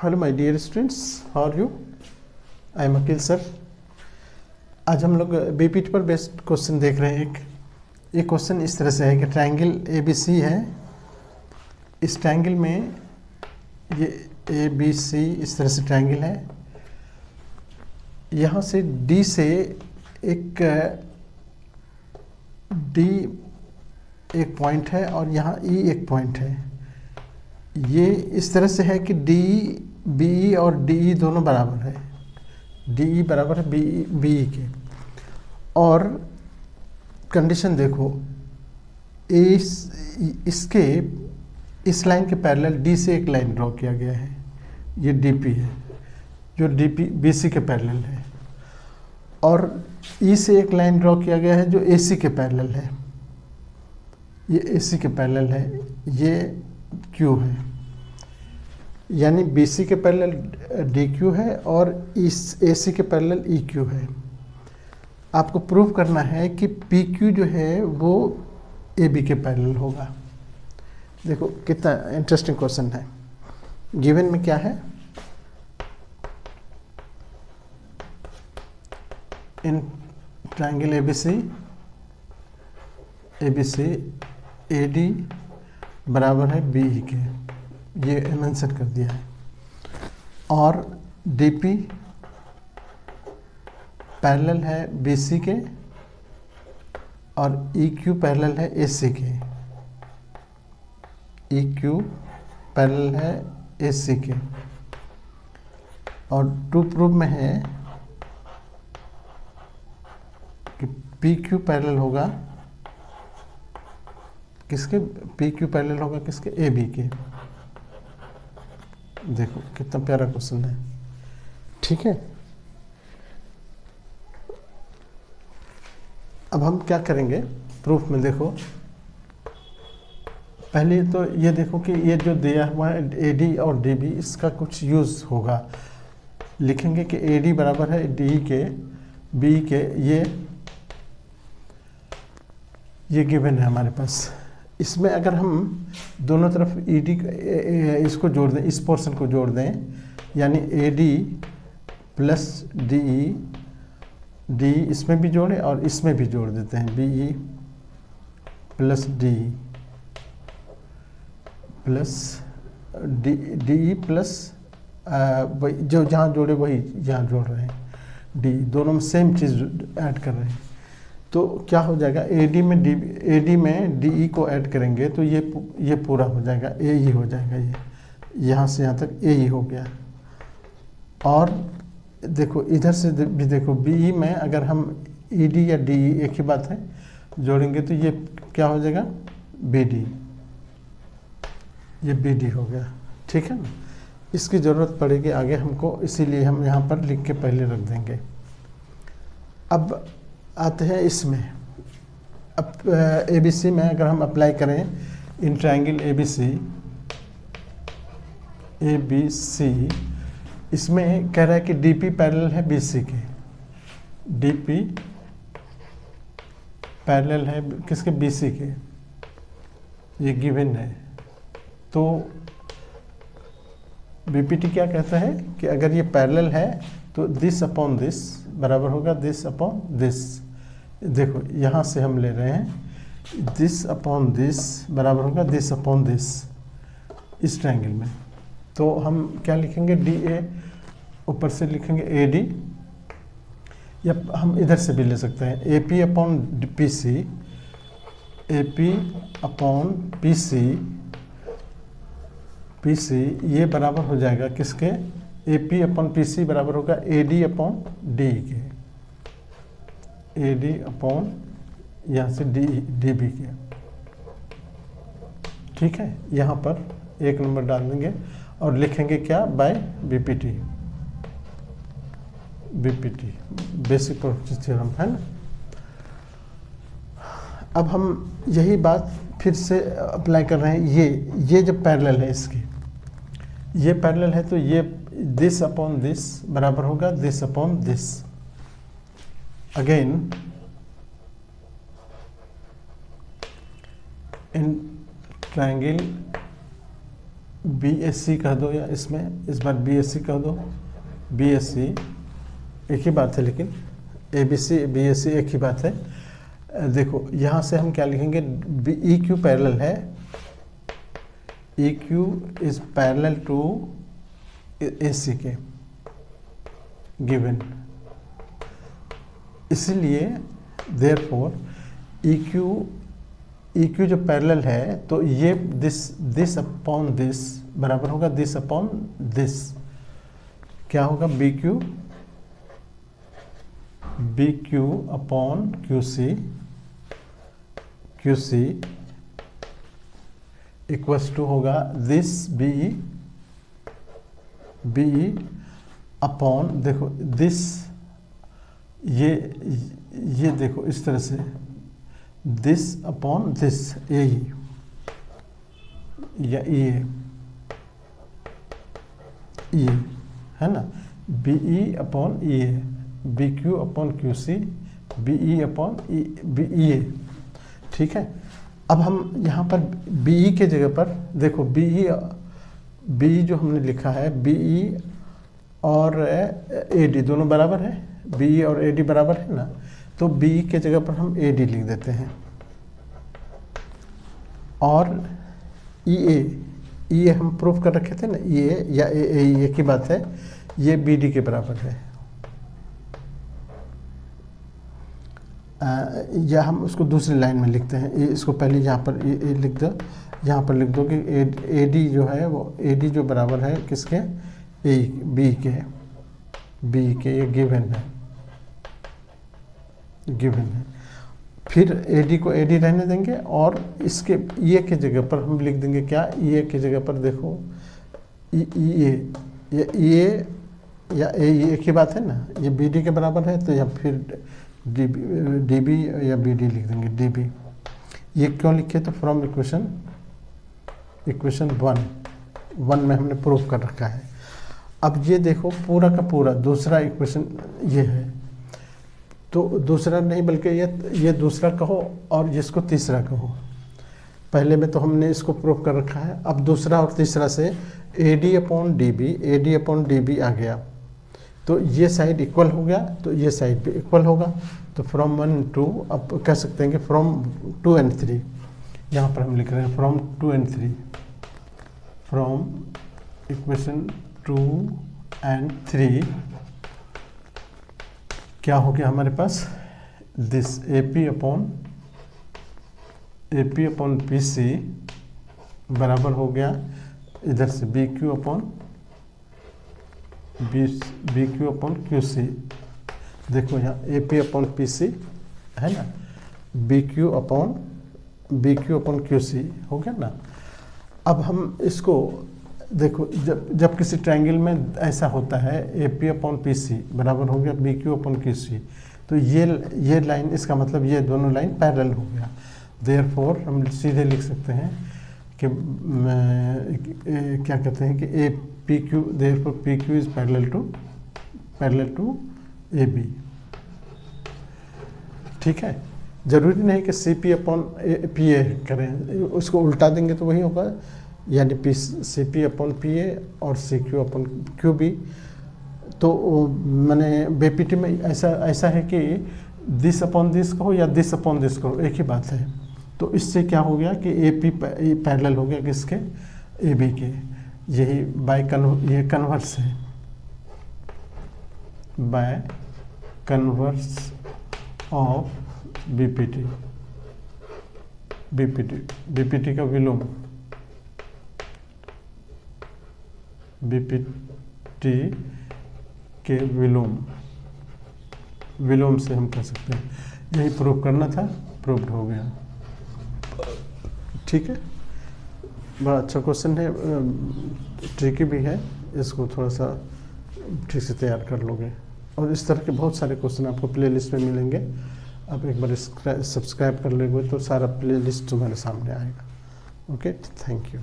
Hello my dear students, how are you? I am Akeel sir. आज हम लोग BPT पर बेस्ड क्वेश्चन देख रहे हैं। एक क्वेश्चन इस तरह से है कि ट्रायंगल एबीसी है। इस ट्रायंगल में ये एबीसी इस तरह से ट्रायंगल है। यहाँ से डी से एक डी एक पॉइंट है और यहाँ ई एक पॉइंट है। ये इस तरह से है कि डी बी और डी दोनों बराबर है। डी बराबर है बी के। और कंडीशन देखो, इसके इस लाइन के पैरेलल डी से एक लाइन ड्रॉ किया गया है। ये डीपी है जो डीपी बीसी के पैरेलल है, और ई से एक लाइन ड्रॉ किया गया है जो एसी के पैरेलल है। ये एसी के पैरेलल है, ये क्यू है, यानी बीसी के पैरेलल डी क्यू है और इस एसी के पैरेलल ई क्यू है। आपको प्रूव करना है कि पी क्यू जो है वो ए बी के पैरेलल होगा। देखो कितना इंटरेस्टिंग क्वेश्चन है। गिवन में क्या है, इन ट्रायंगल एबीसी एडी बराबर है बीई के, ये मेंशन कर दिया है। और डीपी पैरेलल है बीसी के और EQ पैरेलल है AC के। EQ पैरेलल है AC के। और टू प्रूफ में है कि PQ पैरेलल होगा किसके, PQ पैरेलल होगा किसके, AB के। देखो कितना प्यारा क्वेश्चन है, ठीक है। अब हम क्या करेंगे प्रूफ में, देखो पहले तो ये देखो कि ये जो दिया हुआ है AD और DB, इसका कुछ यूज़ होगा। लिखेंगे कि AD बराबर है D के B के, ये गिवन है हमारे पास। इसमें अगर हम दोनों तरफ ED इसको जोड़ दें, इस पोर्शन को जोड़ दें, यानी AD प्लस DE, डी इसमें भी जोड़े और इसमें भी जोड़ देते हैं, BE plus D plus DE plus जो जहाँ जोड़े वही यहाँ जोड़ रहे हैं, डी दोनों में सेम चीज़ ऐड कर रहे हैं। तो क्या हो जाएगा, AD में DE को ऐड करेंगे तो ये पूरा हो जाएगा, AE हो जाएगा। ये यहाँ से यहाँ तक AE हो गया। और देखो इधर से भी देखो, BE में अगर हम ED या DE एक ही बात है जोड़ेंगे तो ये क्या हो जाएगा, BD, ये BD हो गया, ठीक है ना। इसकी ज़रूरत पड़ेगी आगे हमको, इसीलिए हम यहाँ पर लिख के पहले रख देंगे। अब आते हैं इसमें, अब ABC में अगर हम अप्लाई करें इन ट्रायंगल ABC, इसमें कह रहा है कि DP पैरेलल है BC के। DP पैरेलल है किसके, BC के, ये गिवन है। तो BPT क्या कहता है कि अगर ये पैरेलल है तो दिस अपॉन दिस बराबर होगा दिस अपॉन दिस। देखो यहाँ से हम ले रहे हैं, दिस अपॉन दिस बराबर होगा दिस अपॉन दिस इस ट्रायंगल में। तो हम क्या लिखेंगे, DA ऊपर से लिखेंगे AD, या हम इधर से भी ले सकते हैं AP upon PC, AP upon PC, ये बराबर हो जाएगा किसके, AP अपॉन PC बराबर होगा AD अपॉन D के, AD अपॉन यहाँ से DB के, ठीक है। यहाँ पर एक नंबर डाल देंगे और लिखेंगे क्या, by BPT basic property theorem, है ना। अब हम यही बात फिर से अप्लाई कर रहे हैं। ये जब पैरेलल है, इसकी ये पैरेलल है तो ये दिस अपॉन दिस बराबर होगा this upon this. Again in triangle BSc कह दो, या इसमें इस बार BSc कह दो, BSc एक ही बात है, लेकिन ABC BSc एक ही बात है। देखो यहाँ से हम क्या लिखेंगे, EQ पैरेलल है, EQ is parallel to AC के गिवन, इसलिए देयरफॉर EQ जो पैरेलल है तो ये दिस अपॉन दिस बराबर होगा दिस अपॉन दिस, क्या होगा BQ upon QC equals to होगा दिस BE अपॉन, देखो दिस ये देखो इस तरह से दिस अपॉन दिस, यही या ये है ना, BE अपॉन ये, BQ upon QC, BE upon BE, ठीक है। अब हम यहाँ पर BE के जगह पर देखो BE जो हमने लिखा है, BE और AD दोनों बराबर है, BE और AD बराबर है ना, तो BE के जगह पर हम AD लिख देते हैं, और EA हम प्रूफ कर रखे थे ना, EA या AE एक ही बात है, ये BD के बराबर है। या हम उसको दूसरी लाइन में लिखते हैं, इसको पहले यहाँ पर लिख दो, यहाँ पर लिख दो कि AD जो है वो AD जो बराबर है किसके, B के, ये गिवन है। फिर AD को AD रहने देंगे, और इसके EA के जगह पर हम लिख देंगे क्या, EA के जगह पर देखो EA या AE एक ही बात है ना, ये BD के बराबर है, तो या फिर DB या BD लिख देंगे, DB। ये क्यों लिखे, तो फ्रॉम इक्वेशन 1 में हमने प्रूफ कर रखा है। अब ये देखो पूरा का पूरा दूसरा इक्वेशन ये है, तो दूसरा नहीं बल्कि ये दूसरा कहो और जिसको तीसरा कहो, पहले में तो हमने इसको प्रूफ कर रखा है। अब दूसरा और तीसरा से AD अपॉन DB आ गया, तो ये साइड इक्वल हो गया, तो ये साइड भी इक्वल होगा, तो फ्रॉम 1 2, अब कह सकते हैं कि फ्रॉम 2 and 3, यहाँ पर हम लिख रहे हैं from 2 and 3, from equation 2 and 3 क्या हो गया हमारे पास, दिस AP अपॉन PC बराबर हो गया इधर से BQ अपॉन QC, देखो यहाँ AP अपॉन PC है ना, BQ अपॉन QC हो गया ना। अब हम इसको देखो, जब किसी ट्रायंगल में ऐसा होता है AP अपॉन PC बराबर हो गया BQ अपॉन QC, तो ये लाइन, इसका मतलब ये दोनों लाइन पैरेलल हो गया। देयरफॉर हम सीधे लिख सकते हैं कि क्या कहते हैं कि PQ, therefore PQ is parallel to AB, ठीक है। जरूरी नहीं कि CP अपॉन PA करें, उसको उल्टा देंगे तो वही होगा, यानी CP अपॉन PA और CQ अपॉन QB। तो मैंने BPT में ऐसा है कि दिस अपॉन दिस कहो या दिस अपॉन दिस कहो, एक ही बात है। तो इससे क्या हो गया कि AP पैरेलल हो गया किसके, AB के, यही ये कन्वर्स है, बाय कन्वर्स ऑफ BPT का विलोम, BPT के विलोम से हम कह सकते हैं, यही प्रूव करना था, प्रूव्ड हो गया, ठीक है। बड़ा अच्छा क्वेश्चन है, ट्रिकी भी है, इसको थोड़ा सा ठीक से तैयार कर लोगे, और इस तरह के बहुत सारे क्वेश्चन आपको प्लेलिस्ट में मिलेंगे। आप एक बार सब्सक्राइब कर लोगे तो सारा प्लेलिस्ट तुम्हारे सामने आएगा। Okay, thank you.